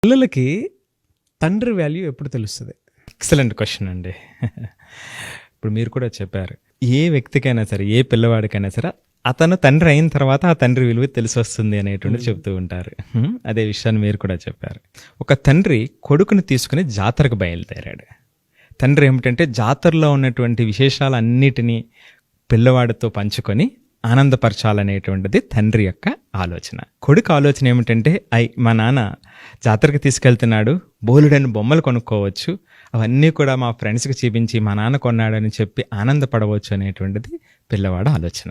పిల్లలకి తండ్రి వాల్యూ ఎప్పుడు తెలుస్తుంది? ఎక్సలెంట్ క్వశ్చన్ అండి. ఇప్పుడు మీరు కూడా చెప్పారు, ఏ వ్యక్తికైనా సరే, ఏ పిల్లవాడికైనా సరే అతను తండ్రి అయిన తర్వాత ఆ తండ్రి విలువ తెలిసి వస్తుంది అనేటువంటిది చెప్తూ ఉంటారు. అదే విషయాన్ని మీరు కూడా చెప్పారు. ఒక తండ్రి కొడుకుని తీసుకుని జాతరకు బయలుదేరాడు. తండ్రి ఏమిటంటే జాతరలో ఉన్నటువంటి విశేషాలన్నిటినీ పిల్లవాడితో పంచుకొని ఆనందపరచాలనేటువంటిది తండ్రి యొక్క ఆలోచన. కొడుకు ఆలోచన ఏమిటంటే, మా నాన్న జాతరకి తీసుకెళ్తున్నాడు, బోలుడని బొమ్మలు కొనుక్కోవచ్చు, అవన్నీ కూడా మా ఫ్రెండ్స్కి చూపించి మా నాన్న కొన్నాడని చెప్పి ఆనందపడవచ్చు అనేటువంటిది పిల్లవాడు ఆలోచన.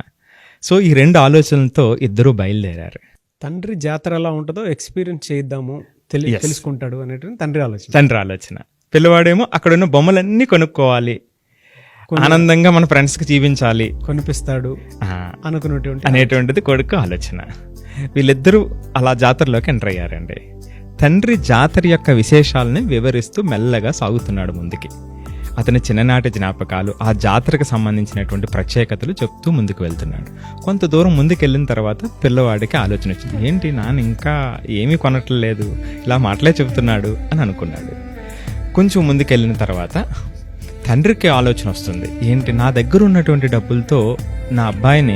సో ఈ రెండు ఆలోచనలతో ఇద్దరూ బయలుదేరారు. తండ్రి జాతర ఎలా ఉంటుందో ఎక్స్పీరియన్స్ చేద్దాము, తెలుసుకుంటాడు అనేటువంటి తండ్రి ఆలోచన. పిల్లవాడేమో అక్కడున్న బొమ్మలన్నీ కొనుక్కోవాలి, ఆనందంగా మన ఫ్రెండ్స్కి చూపించాలి, కొనిపిస్తాడు అనేటువంటిది కొడుకు ఆలోచన. వీళ్ళిద్దరూ అలా జాతరలోకి ఎంటర్ అయ్యారండి. తండ్రి జాతర యొక్క విశేషాలని వివరిస్తూ మెల్లగా సాగుతున్నాడు ముందుకి. అతని చిన్ననాటి జ్ఞాపకాలు, ఆ జాతరకు సంబంధించినటువంటి ప్రత్యేకతలు చెప్తూ ముందుకు వెళ్తున్నాడు. కొంత దూరం ముందుకు వెళ్ళిన తర్వాత పిల్లవాడికి ఆలోచన వచ్చింది, ఏంటి నాన్న ఇంకా ఏమీ కొనట్లేదు, ఇలా మాటలే చెబుతున్నాడు అని అనుకున్నాడు. కొంచెం ముందుకు వెళ్ళిన తర్వాత తండ్రికి ఆలోచన వస్తుంది, ఏంటి నా దగ్గర ఉన్నటువంటి డబ్బులతో నా అబ్బాయిని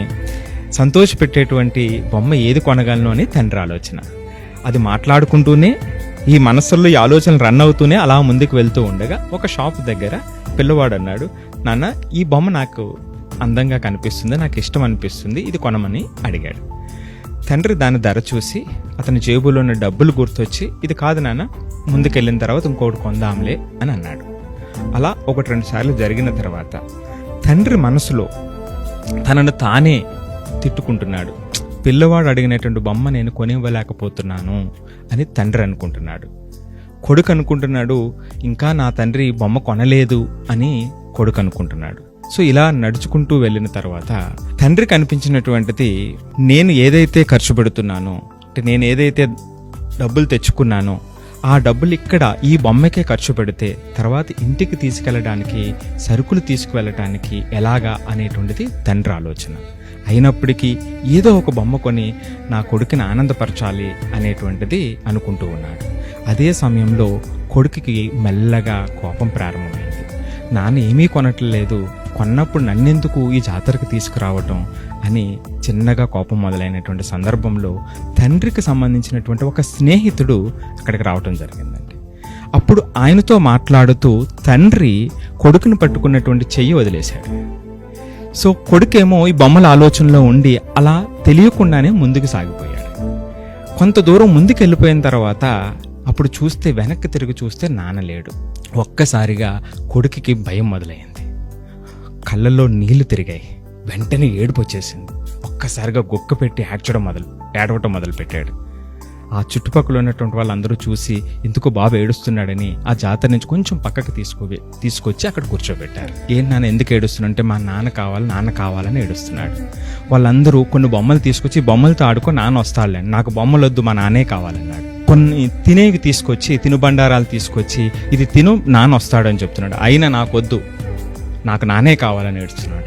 సంతోషపెట్టేటువంటి బొమ్మ ఏది కొనగలను అని తండ్రి ఆలోచన. అది మాట్లాడుకుంటూనే ఈ మనస్సుల్లో ఈ ఆలోచనలు రన్ అవుతూనే అలా ముందుకు వెళ్తూ ఉండగా ఒక షాప్ దగ్గర పిల్లవాడు అన్నాడు, నాన్న ఈ బొమ్మ నాకు అందంగా కనిపిస్తుంది, నాకు ఇష్టం అనిపిస్తుంది, ఇది కొనమని అడిగాడు. తండ్రి దాని ధర చూసి అతని జేబులో ఉన్న డబ్బులు గుర్తొచ్చి, ఇది కాదు నాన్న, ముందుకెళ్ళిన తర్వాత ఇంకోటి కొందాంలే అని అన్నాడు. అలా 1-2 సార్లు జరిగిన తర్వాత తండ్రి మనసులో తనను తానే తిట్టుకుంటున్నాడు. పిల్లవాడు అడిగినటువంటి బొమ్మ నేను కొనివ్వలేకపోతున్నాను అని తండ్రి అనుకుంటున్నాడు. కొడుకు అనుకుంటున్నాడు, ఇంకా నా తండ్రి బొమ్మ కొనలేదు అని కొడుకు అనుకుంటున్నాడు. సో ఇలా నడుచుకుంటూ వెళ్ళిన తర్వాత తండ్రికి అనిపించినటువంటిది, నేను ఏదైతే ఖర్చు పెడుతున్నానో, అంటే నేను ఏదైతే డబ్బులు తెచ్చుకున్నానో ఆ డబ్బులు ఇక్కడ ఈ బొమ్మకే ఖర్చు పెడితే తర్వాత ఇంటికి తీసుకెళ్ళడానికి, సరుకులు తీసుకువెళ్ళటానికి ఎలాగా అనేటువంటిది తండ్రి ఆలోచన. అయినప్పటికీ ఏదో ఒక బొమ్మ కొని నా కొడుకుని ఆనందపరచాలి అనేటువంటిది అనుకుంటూ ఉన్నాడు. అదే సమయంలో కొడుకుకి మెల్లగా కోపం ప్రారంభమైంది. నాన్న ఏమీ కొనట్లేదు, కొన్నప్పుడు నన్నెందుకు ఈ జాతరకు తీసుకురావటం అని చిన్నగా కోపం మొదలైనటువంటి సందర్భంలో తండ్రికి సంబంధించినటువంటి ఒక స్నేహితుడు అక్కడికి రావటం జరిగిందండి. అప్పుడు ఆయనతో మాట్లాడుతూ తండ్రి కొడుకుని పట్టుకున్నటువంటి చెయ్యి వదిలేశాడు. సో కొడుకేమో ఈ బొమ్మల ఆలోచనలో ఉండి అలా తెలియకుండానే ముందుకు సాగిపోయాడు. కొంత దూరం ముందుకు వెళ్ళిపోయిన తర్వాత అప్పుడు చూస్తే, వెనక్కి తిరిగి చూస్తే నాన్న లేడు. ఒక్కసారిగా కొడుకుకి భయం మొదలైంది, కళ్ళల్లో నీళ్లు తిరిగాయి, వెంటనే ఏడుపు వచ్చేసింది. ఒక్కసారిగా గుక్క పెట్టి ఏడవటం మొదలు పెట్టాడు. ఆ చుట్టుపక్కల ఉన్నటువంటి వాళ్ళందరూ చూసి ఎందుకో బాబు ఏడుస్తున్నాడని ఆ జాతర నుంచి కొంచెం పక్కకు తీసుకొచ్చి అక్కడ కూర్చోబెట్టారు. నాన్న ఎందుకు ఏడుస్తున్నంటే, మా నాన్న కావాలని ఏడుస్తున్నాడు. వాళ్ళందరూ కొన్ని బొమ్మలు తీసుకొచ్చి, బొమ్మలతో ఆడుకో నాన్న వస్తాడులే, నాకు బొమ్మలు వద్దు, మా నాన్నే కావాలన్నాడు. కొన్ని తినేవి తీసుకొచ్చి, తినుబండారాలు తీసుకొచ్చి, ఇది తిను నాన్న వస్తాడు అని చెప్తున్నాడు. అయినా నాకొద్దు, నాకు నాన్నే కావాలని ఏడుస్తున్నాడు.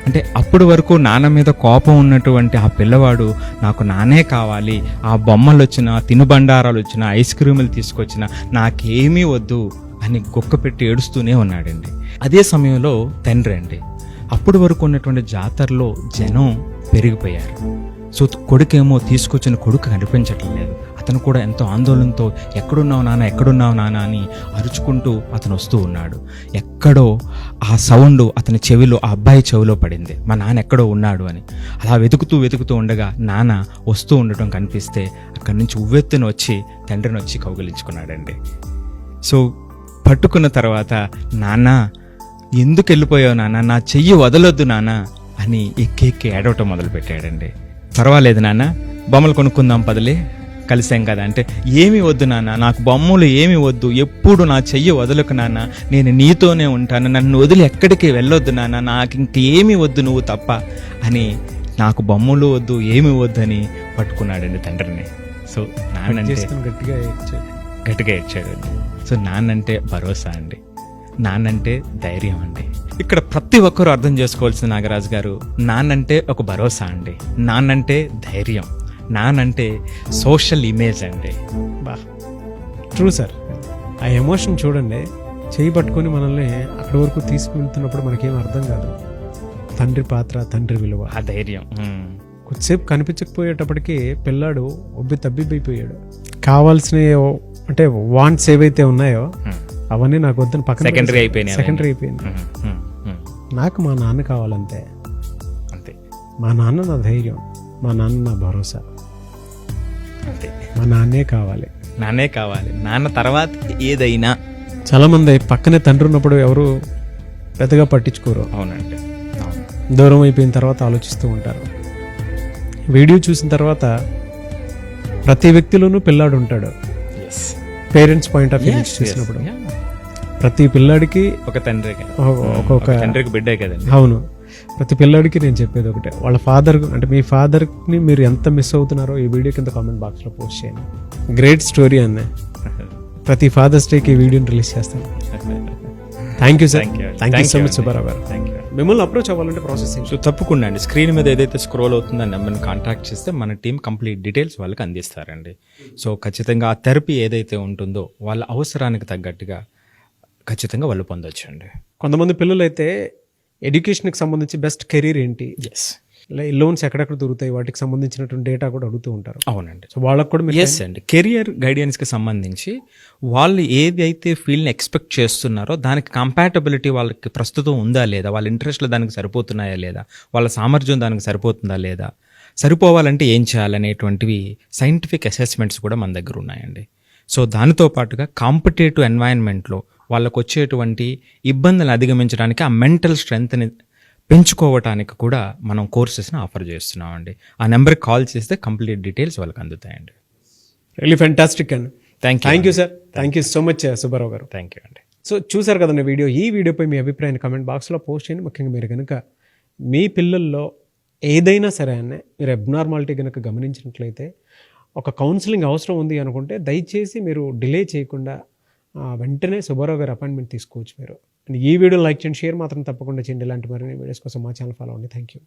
అంటే అప్పటి వరకు నాన్న మీద కోపం ఉన్నటువంటి ఆ పిల్లవాడు నాకు నాన్నే కావాలి, ఆ బొమ్మలు వచ్చినా, తినుబండారాలు వచ్చినా, ఐస్ క్రీములు తీసుకొచ్చినా నాకేమీ వద్దు అని గుక్క పెట్టి ఏడుస్తూనే ఉన్నాడండి. అదే సమయంలో తండ్రి అండి, అప్పటి వరకు ఉన్నటువంటి జాతరలో జనం పెరిగిపోయారు. సో కొడుకేమో తీసుకొచ్చిన కొడుకు కనిపించట్లేదు. అతను కూడా ఎంతో ఆందోళనతో ఎక్కడున్నావు నాన్న అని అరుచుకుంటూ అతను వస్తూ ఉన్నాడు. ఎక్కడో ఆ సౌండ్ అతని చెవిలో, ఆ అబ్బాయి చెవిలో పడింది, మా నాన్న ఎక్కడో ఉన్నాడు అని. అలా వెతుకుతూ ఉండగా నాన్న వస్తూ ఉండటం కనిపిస్తే అక్కడి నుంచి ఉవ్వెత్తున వచ్చి తండ్రిని వచ్చి కౌగిలించుకున్నాడండి. సో పట్టుకున్న తర్వాత, నాన్న ఎందుకు వెళ్ళిపోయావు నాన్న, నా చెయ్యి వదలొద్దు నాన్న అని ఎక్కి ఏడవటం మొదలు పెట్టాడండి. పర్వాలేదు నాన్న, బొమ్మలు కొనుక్కుందాం పదలే, కలిసాం కదా అంటే, ఏమి వద్దు నాన్న, నాకు బొమ్మలు ఏమి వద్దు, ఎప్పుడు నా చెయ్యి వదలకు నాన్న, నేను నీతోనే ఉంటాను, నన్ను వదిలి ఎక్కడికి వెళ్ళొద్దు నాన్న, నాకు ఇంకేమీ వద్దు నువ్వు తప్ప అని, నాకు బొమ్మలు వద్దు ఏమి వద్దు అని పట్టుకున్నాడండి తండ్రిని. సో నాన్నంటే గట్టిగా ఏడ్చాడండి. సో నాన్నంటే భరోసా అండి, నాన్నంటే ధైర్యం అండి. ఇక్కడ ప్రతి ఒక్కరూ అర్థం చేసుకోవాల్సిన నాగరాజు గారు, నాన్నంటే ఒక భరోసా అండి, నాన్నంటే ధైర్యం, నానంటే సోషల్ ఇమేజ్ అండి. True sir. ఆ ఎమోషన్ చూడండి, చేయి పట్టుకొని మనల్ని అక్కడి వరకు తీసుకువెళ్తున్నప్పుడు మనకేం అర్థం కాదు. తండ్రి పాత్ర, తండ్రి విలువ, ఆ ధైర్యం. కొద్దిసేపు కనిపించకపోయేటప్పటికి పిల్లాడు తబ్బిబ్బైపోయాడు. కావాల్సిన అంటే వాంట్స్ ఏవైతే ఉన్నాయో అవన్నీ నాకు వద్దని పక్కన సెకండరీ అయిపోయినాయి. సెకండరీ అయిపోయింది. నాకు మా నాన్న కావాలంతే. అంతే. మా నాన్న నా ధైర్యం, మా నాన్న నా భరోసా, అంతే. మా నాన్నే కావాలి. నాన్నే కావాలి. నాన్న తర్వాత ఏదైనా. చాలా మంది పక్కనే తండ్రి ఉన్నప్పుడు ఎవరు పెద్దగా పట్టించుకోరు. అవునండి. దూరం అయిపోయిన తర్వాత ఆలోచిస్తూ ఉంటారు. వీడియో చూసిన తర్వాత ప్రతి వ్యక్తిలోనూ పిల్లాడు ఉంటాడు. పేరెంట్స్ పాయింట్ ఆఫ్ వ్యూ నుంచి చూసినప్పుడు ప్రతి పిల్లాడికి ఒక తండ్రి, ఒక్కొక్క తండ్రికి బిడ్డే కదండి. అవును, ప్రతి పిల్లాడికి నేను చెప్పేది ఒకటే, వాళ్ళ ఫాదర్ అంటే మీ ఫాదర్ని మీరు ఎంత మిస్ అవుతున్నారో ఈ వీడియో కింద కామెంట్ బాక్స్లో పోస్ట్ చేయండి. గ్రేట్ స్టోరీ అన్న. ప్రతి ఫాదర్స్ డేకి ఈ వీడియోని రిలీజ్ చేస్తాను. Thank you sir. Thank you so much Subbarao గారు. మిమ్మల్ని అప్రోచ్ అవ్వాలంటే ప్రాసెస్ ఏంటి? సో తప్పకుండా అండి, స్క్రీన్ మీద ఏదైతే స్క్రోల్ అవుతుందో ఆ నెంబర్ని కాంటాక్ట్ చేస్తే మన టీం కంప్లీట్ డీటెయిల్స్ వాళ్ళకి అందిస్తారండి. సో ఖచ్చితంగా ఆ థెరపీ ఏదైతే ఉంటుందో వాళ్ళ అవసరానికి తగ్గట్టుగా ఖచ్చితంగా వాళ్ళు పొందొచ్చు అండి. కొంతమంది పిల్లలు అయితే ఎడ్యుకేషన్కి సంబంధించి బెస్ట్ కెరీర్ ఏంటి, లోన్స్ ఎక్కడెక్కడ దొరుకుతాయి, వాటికి సంబంధించినటువంటి డేటా కూడా అడుగుతూ ఉంటారు. అవునండి. సో వాళ్ళకు కూడా ఎస్ అండి, కెరియర్ గైడెన్స్కి సంబంధించి వాళ్ళు ఏదైతే ఫీల్డ్ని ఎక్స్పెక్ట్ చేస్తున్నారో దానికి కంపాటబిలిటీ వాళ్ళకి ప్రస్తుతం ఉందా లేదా, వాళ్ళ ఇంట్రెస్ట్లు దానికి సరిపోతున్నాయా లేదా, వాళ్ళ సామర్థ్యం దానికి సరిపోతుందా లేదా, సరిపోవాలంటే ఏం చేయాలనేటువంటివి సైంటిఫిక్ అసెస్మెంట్స్ కూడా మన దగ్గర ఉన్నాయండి. సో దానితో పాటుగా కాంపిటేటివ్ ఎన్వైరన్మెంట్లో వాళ్ళకు వచ్చేటువంటి ఇబ్బందులను అధిగమించడానికి ఆ మెంటల్ స్ట్రెంగ్త్ని పెంచుకోవటానికి కూడా మనం కోర్సెస్ని ఆఫర్ చేస్తున్నామండి. ఆ నెంబర్కి కాల్ చేస్తే కంప్లీట్ డీటెయిల్స్ వాళ్ళకి అందుతాయండి. రియల్లీ ఫెంటాస్టిక్ అండి. Thank you sir. Thank you so much Subbarao garu. Thank you అండి. సో చూసారు కదండి వీడియో. ఈ వీడియోపై మీ అభిప్రాయాన్ని కామెంట్ బాక్స్లో పోస్ట్ చేయండి. ముఖ్యంగా మీరు కనుక మీ పిల్లల్లో ఏదైనా సరే అనే మీరు అబ్నార్మాలిటీ కనుక గమనించినట్లయితే ఒక కౌన్సిలింగ్ అవసరం ఉంది అనుకుంటే దయచేసి మీరు డిలే చేయకుండా వెంటనే సుబ్బారావు గారు అపాయింట్మెంట్ తీసుకోవచ్చు మీరు. ఈ వీడియో లైక్ చేయండి, షేర్ మాత్రం తప్పకుండా చేయండి. ఇలాంటి మరిన్ని వీడియోస్ కోసం మా ఛానల్ ఫాలో అవ్వండి. Thank you.